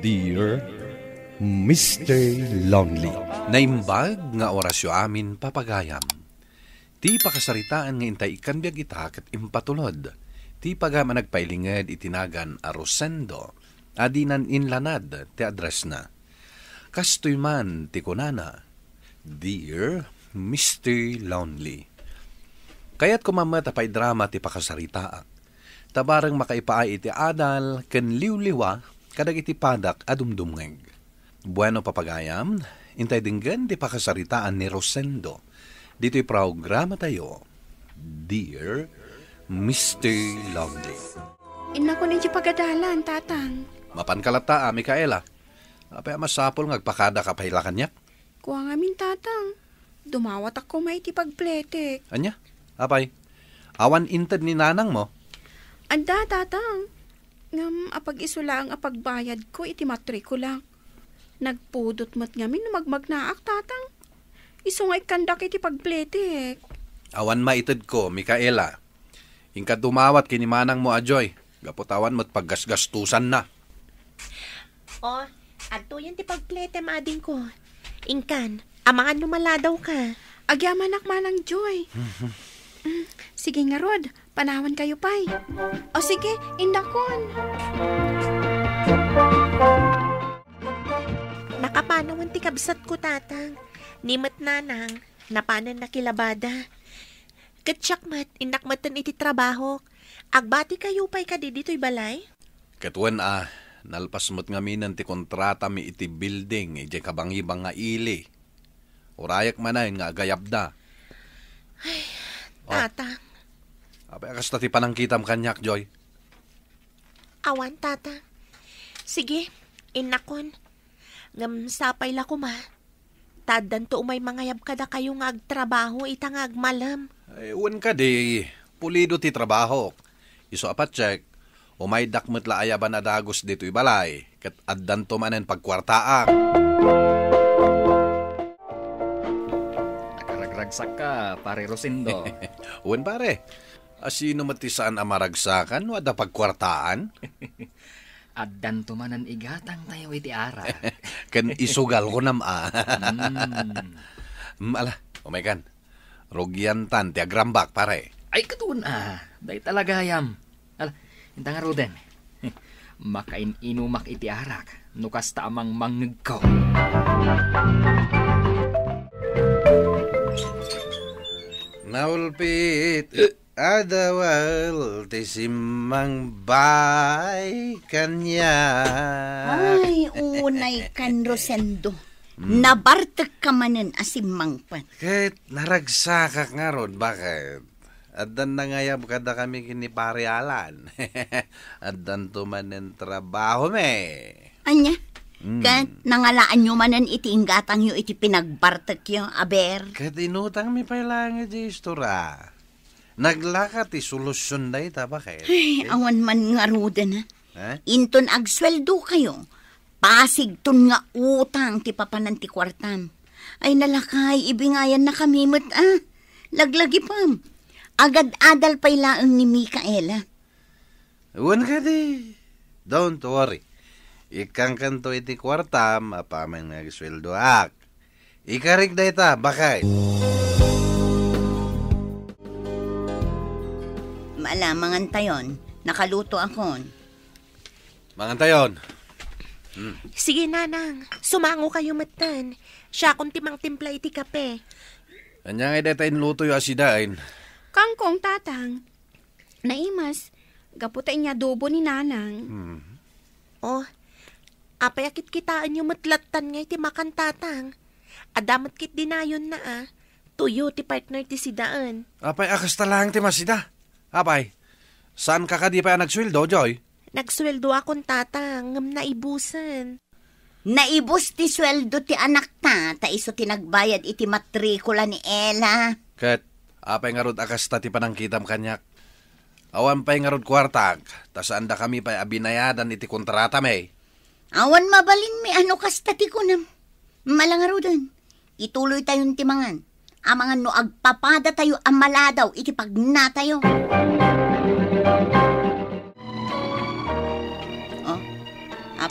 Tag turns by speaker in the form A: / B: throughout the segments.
A: Dear Mr. Lonely.
B: Naimbag nga orasyo amin papagayam. Ti pakasaritaan nga intay ikan biag itak at impatulod. Ti pagama nagpailingad itinagan a Rosendo. Adinan inlanad ti address na. Kastoy man ti kunana. Dear Mr. Lonely. Kaya't kumamata pa'y drama ti pakasaritaak. Tabarang makaipaay iti adal ken liwliwa kadag iti padak adumdumngeg. Bueno papagayam, intay dinggan ti pakasaritaan ni Rosendo. Dito'y programa tayo, Dear Mr. Lonely.
C: Ina ko na di pagadalan, tatang.
B: Mapankalata, Mikaela. Apay masapol ngagpakada ka pahilakan niya.
C: Kuha nga min, tatang. Dumawat ako may ti pagpletek.
B: Anya? Apay, awan inted ni nanang mo.
C: Anda, tatang. Ngam apag isula ang apagbayad ko iti matrikula. Nagpudot mat ngamin magmagnaak, tatang. Iso nga ikandak iti pagpletek.
B: Awan maited ko, Mikaela. Ingka dumawat kinimanang mo, Ajoy. Gaputawan mo't paggasgastusan na.
D: O, adto yan ti pagplete maading ko. Ingkan, amangan numaladaw ka.
C: Agyaman manang Joy. Sige nga, Rod. Panawan kayo, pay. O sige, indakon.
D: Nakapanawan ti kabsat ko, tatang. Nimat nanang, napanan na kilabada. Katsyakmat, inakmatan iti trabaho. Agbati kayo pa'y ka dito'y balay?
B: Katuan nalpas mo't ngaminan ti kontrata mi iti building, iti kabangibang nga ili. Urayak manay nga gayabda.
D: Ay, tatang.
B: Apay akas ti panangkitam kanyak, Joy.
D: Awan, tatang. Sige, inakon. Ngam sapay la ko ma. Tadan to umay mangayab kada kayo nga agtrabaho itang agmalam.
B: Ay, uwan ka di. Pulido ti trabaho. Iso apat check. Umay dakmet la ayaban na dagos dito'y balay. Kat addan to manen pagkwartaak.
E: Nakaragsak ka, pare Rosendo.
B: Uwan pare. Asino matisaan amaragsakan o ada pagkwartaan?
E: Addan tumanan igatang tayo iti ara.
B: Ken isugal ko nama. Ala, umaykan. Rogyantan, ti agrambak, pare.
E: Ay, katuon Day talaga yam. Ala, hinta nga Roden. Makain inumak iti arak. Nukas ta amang mangeg ko.
B: Naulpit. Adawal ti simang bay kanya.
F: Ay, unay kan Rosendo. Nabartek ka manen asimang pan.
B: Kahit naragsakak nga ron, bakit? Addan nangayab kada kami kiniparialan. Addan tumanen trabaho me.
F: Anya? Kat nangalaan nyo manen iti inggatang nyo iti pinagbartek yung aber.
B: Kat inutang mi pailangan di istora. Naglakat ti solusyon na ita, bakit?
F: Ay, awan man nga Roden Inton agsweldo kayo. Pasigton nga utang ti papanan ti kwartam. Ay nalakay, ibingayan na kami mat Laglagi pam. Agad-adal pa'y laang ni Mikaela.
B: Uwan ka di. Don't worry. Ikang kanto iti kwartam, apamang nagsweldo ak. Ikarig na ita, bakit?
F: Malamangan tayon. Nakaluto akon.
B: Mangantayon.
D: Sige, nanang. Sumango kayo matan. Siya akong timang timpla iti kape.
B: Anyang edetain luto yung asidain.
C: Kangkong, tatang. Naimas, gaputain niya adobo ni nanang.
D: Oh, apayakit kitaan yung matlatan nga iti makan, tatang. Adamat kit dinayon na Tuyo ti partner ti sidaan.
B: Apay, akas talang ti masida. Apay, saan ka di pa nagsweldo, Joy?
D: Nagsweldo akong tatang, ngam naibusan.
F: Naibus ti sweldo ti anak ta iso tinagbayad iti matrikula ni Ella.
B: Kat, apay nga rod akas ti panangkitam kanyak. Awan pa'y nga rod kwartag, tasaan da kami pa'y abinayadan iti kontrata may.
F: Awan mabalin mi ano kasta ti kunam. Malangaro dun, ituloy tayon timangan. Amangan no agpapada tayo amaladaw iti pagna tayo.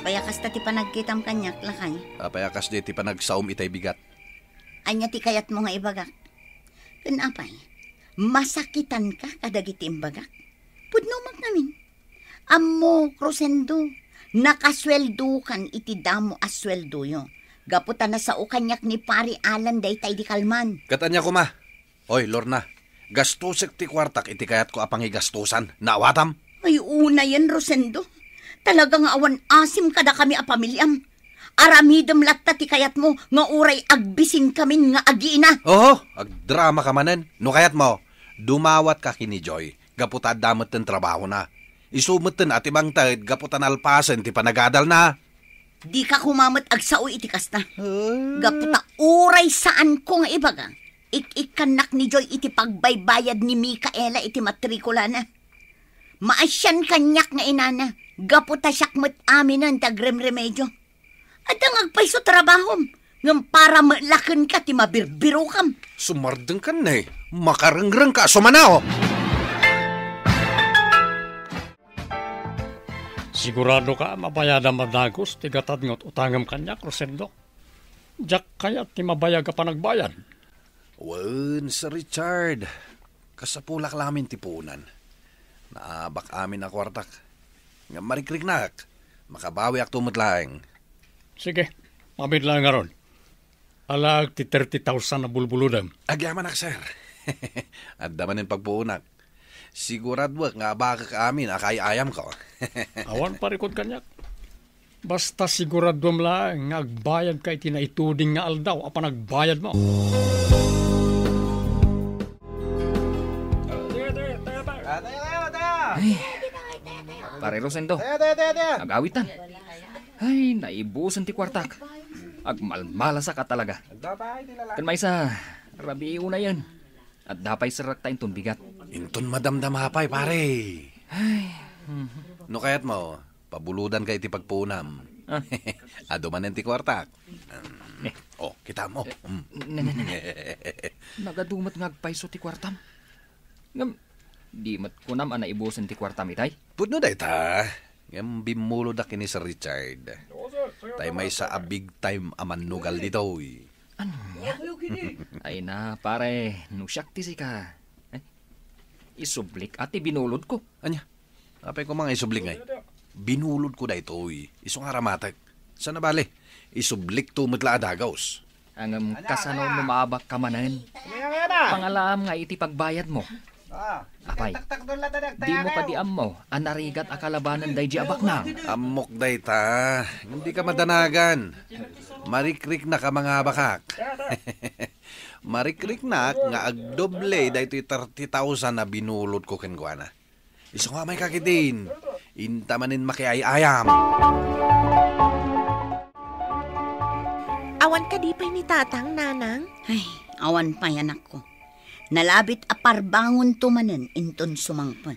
F: Apayakas ta ti panagkitam kanyak, lakay.
B: Apayakas di ti panagsaom itay bigat.
F: Anya ti kayat mo nga ibagak. Kanapay, masakitan ka kadagiti imbagak. Pudnumak namin. Ammo, Rosendo, nakasweldo kan iti damo asweldo yo. Gaputan na sa ukanyak ni Pari Alan daytay di kalman.
B: Katanya ko ma. Oy, Lorna, gastusik ti kwartak iti kayat ko apang igastusan. Naawatam?
F: Ay, una yan, Rosendo. Talagang awan asim kada kami a pamilyam. Aramidam latta ti kayat mo, nga uray agbisin kami nga agiina.
B: Oo, agdrama ka manen. No kayat mo, dumawat ka kini Joy. Gaputa damot ng trabaho na. Isumot ten at ibang tayad, gaputan alpasan ti panagadal na.
F: Di ka kumamat agsao iti kasta. Gaputa uray saan ko nga ibaga. Ik-ikanak ni Joy iti pagbaybayad ni Mikaela iti matrikula na. Maasyan kanyak nga inana. Gaputa siyakmat aminan tagrem remedyo. At ang agpaiso trabahom. Ngam para malakan ka ti mabirbiro kam.
B: Sumardeng ka na eh. Makarengreng ka, sumanao.
G: Sigurado ka mabayada madagos ti gatad ngot utangam kanyak, Rosendo. Jak kaya ti mabayag ka pa nagbayad.
B: Wen, Sir Richard. Kasapulak lamin tipunan. Naabak amin na kwartak. Nga marikriknak. Makabawi ak tumutlaeng.
G: Sige, mabid lang nga ron. Alag ti 30,000 na bulbuludam.
B: Agyaman ak, sir. At daman yung pagpuunak. Sigurado nga baka ka amin akay ayam ko.
G: Awan parikod kanyak. Basta sigurado lang nga agbayad ka iti naituding nga aldaw apa nagbayad mo.
E: Ay, pare Rosendo, agawitan. Ay, naibusan ti kwartak. Agmalmalasa ka talaga. Kan may sa rabi una yan. At dapay sarak tayong tunbigat.
B: Inton madamdam hapay, pare.
E: Ay,
B: No kayat mo, pabuludan kay ti pagpunam. Aduman ti kwartak. Oh, kita mo.
E: nagadumat ngagpaiso ti kwartam. Ngam, di mat kunam ana ibusan ti kwartam itay.
B: Pudno day ta. Ngam bimulo da kini Sir Richard. Tay may sa a big time amanugal dito.
E: Ay na, pare, nusyak ti si ka. Isublik at ibinulod ko.
B: Anya, apay ko mga isublik ngay. Binulod ko da ito, isong aramatag. Sana bale, isublik to mutla adagaws.
E: Ang kasano lumabak ka manan. Pangalam nga iti pagbayad mo. Apay, di mo kadiam mo, anarigat akalabanan day di abak na.
B: Amok day ta, hindi ka madanagan. Marikrik na ka mga bakak. Marikrik na nga agdoble da ito 30,000 na binulod ko kenkwana. Iso nga may kakitin, intamanin makiayayam.
D: Awan ka di pa'y ni tatang, nanang?
F: Ay, awan pa yan ako. Nalabit aparbangon tumanen inton sumangpan.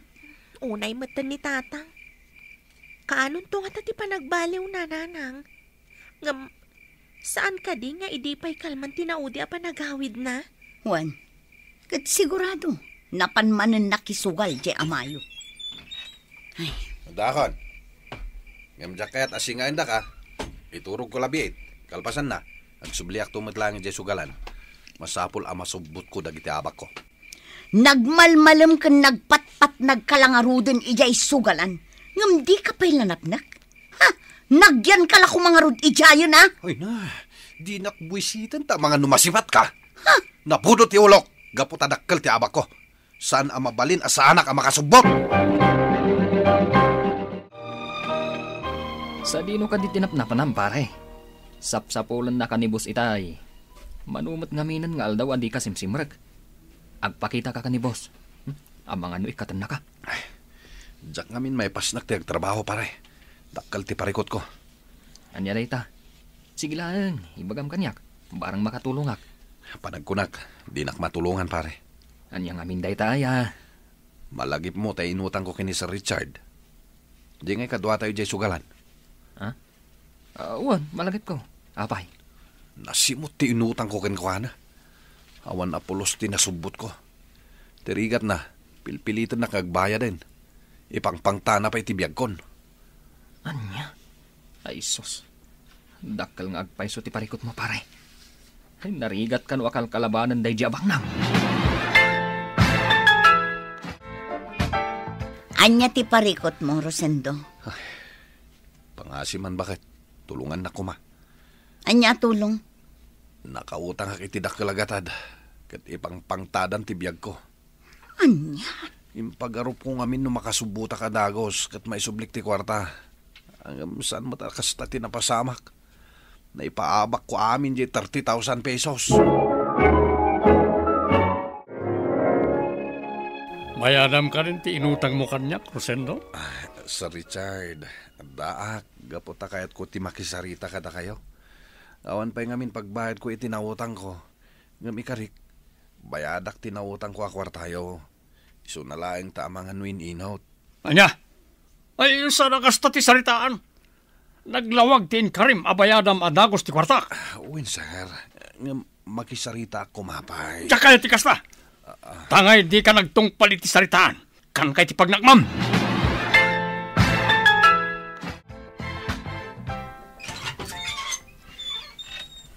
D: Unay matan ni tatang. Kaanon to nga ti panagbaliw na, nanang? Ngam, saan ka di nga idipay kalman tinaudi apa nagawid na?
F: Juan, kat sigurado, napanmanan nakisugal di amayo. Ay,
B: Dakon, ngamjak kaya't asingain da ka, iturog ko labiit, kalpasan na, agsubliak tumatlangin di sugalan. Masapol ang masubot ko dagiti abak ko.
F: nagmalmalam ka nagpatpat nagkalangaruden ijay sugalan. Ngam di ka pa'y lanapnak? Ha? Nagyan ka la kumangarud ijayon ha?
B: Ay na, di nakbuisitan ta mga numasipat ka. Ha? Napudot ti ulok, gaputa dakkel ti abak ko. Saan ang mabalin asaanak ang makasubot?
E: Sa dino ka di tinapnapanam, pare. Sapsapulan na kanibos itay. Manumat ngaminan nga aldaw andi ka simsimrag. Agpakita ka kanibos. Ang mga ano ikatan na ka.
B: Ay, jak ngamin may pasnak ti agtrabaho pare. Dakkel ti parikot ko.
E: Anya dayta. Sige lang, ibagam kanyak. Barang makatulungak.
B: Panagkunak, di nak matulungan pare.
E: Anya ngamin dayta ya.
B: Malagip mo tayo inutang ko kini Sir Richard. Di ngay kadwa tayo jay sugalan.
E: Ha? Uwan, malagip ko. Apay.
B: Nasimot ti inutang ko kenkwana. Awan apulos ti nasubot ko. Tirigat na, pilpilitan na kagbaya din. Ipangpangtana pa itibiyag kon.
E: Anya? Ay, sus. Dakkel nga agpaiso ti parikot mo, pare. Ay, narigat ka no akal kalabanan day jabang nam.
F: Anya ti parikot mo, Rosendo?
B: Pangasiman bakit? Tulungan na ko ma.
F: Anya tulong?
B: Nakautang ka iti dakalagatad. Kat ipang pangtadan ti biyag ko.
F: Anya?
B: Impagarup ko ngamin no makasubuta ka dagos kat maisublik ti kwarta. Ang saan matakas na tinapasamak. Naipaabak ko amin di 30,000 pesos.
G: Mayadam ka rin ti inutang mo kanyak, Rosendo?
B: Sir Richard, daak, gaputa kayat ko ti makisarita kada kayo. Awan pa'y ngamin pagbayad ko itinawutang ko. Ngam ikarik, bayadak tinawutang ko akwartayo. Iso na laing tamangan win inaut.
G: Anya? Ay, sa nakasta ti saritaan. Naglawag ti inkarim abayadam adagos ti kwartak.
B: Uwin, sir. Ngam makisarita ako mapay.
G: Diyak kaya ti kasta. Tangay di ka nagtungpalit ti saritaan. Kan kay ti pagnakmam.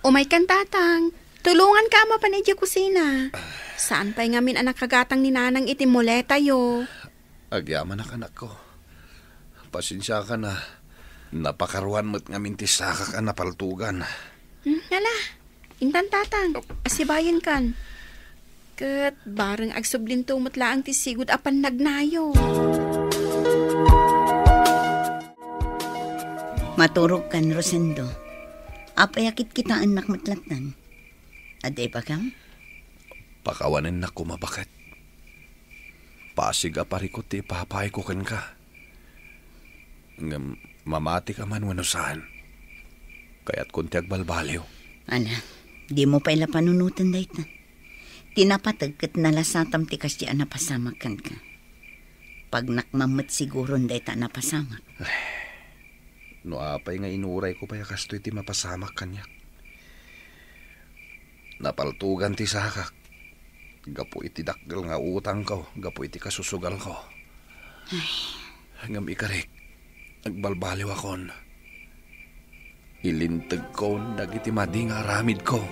C: Umay kan tatang. Tulungan ka mapanidya kusina. Saan pa'y ngamin anak kagatang ni nanang itimuleta yo?
B: Agyaman na kanak ko. Pasensya ka na. Napakaruan mo't ngamin ti sakak ang napaltugan.
C: Nala, intan tatang. Asibayan kan. Kat bareng agsublin tumot laang ti sigud apan nagnayo.
F: Maturog kan, Rosendo. Apayakit kita anak matlatan. Aday pa kam?
B: Pakawanin na kumabakit. Pasig aparikot ti papay ko kan ka. Mamati ka man wanusahan. Kaya't kunti agbalbaliw.
F: Ala, di mo pa ila panunutan dayta. Tinapatag kat nalasatam ti kasya napasamakan ka. Pag nakmamot siguro dayta napasamak.
B: No apay nga inuray ko paya kastoy ti mapasamak kanya. Napaltugan ti sakak. Gapo iti dakgal nga utang ko. Gapo iti kasusugal ko. Hanggang ikarik. Nagbalbaliw akon. Ilintag ko dagiti madi nga aramid ko.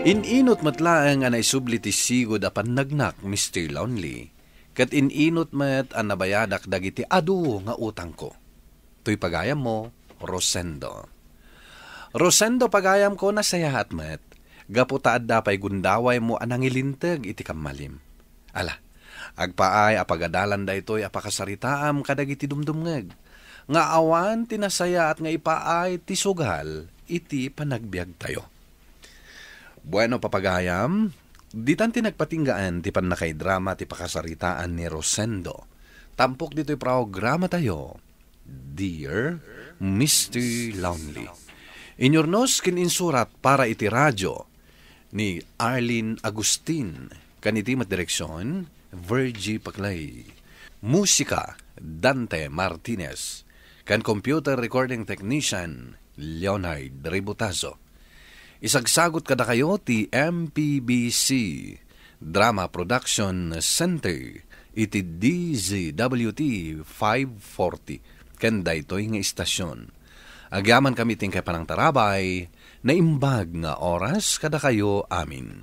B: Ininot matlaang nga naisubli ti sigod apan nagnak, Mr. Lonely. Kat ininot mat ang nabayadak dagiti adu nga utang ko. To'y pagayam mo, Rosendo. Rosendo pagayam ko na sayahat mat. Gaputaad dapay gundaway mo anang ilintag iti kamalim. Ala, agpaay apagadalan da ito'y apakasaritaam kadagiti dumdumngeg. Nga awan tinasaya at nga ipaay ti sugal iti panagbiag tayo. Bueno papagayam, ditan tinagpatinggaan ti panakay drama ti pakasaritaan ni Rosendo. Tampok dito'y programa tayo, Dear Mr. Lonely. Inyornos kininsurat para iti radyo ni Arlene Agustin. Kanitimat direksyon, Virgie Paclay. Musika, Dante Martinez. Kan computer recording technician, Leonard Ributazo. Isagsagot kada kayo ti MPBC Drama Production Center iti DZWT 540 kanda ito'y nga istasyon. Agyaman kami ting kay panang tarabay na imbag nga oras kada kayo amin.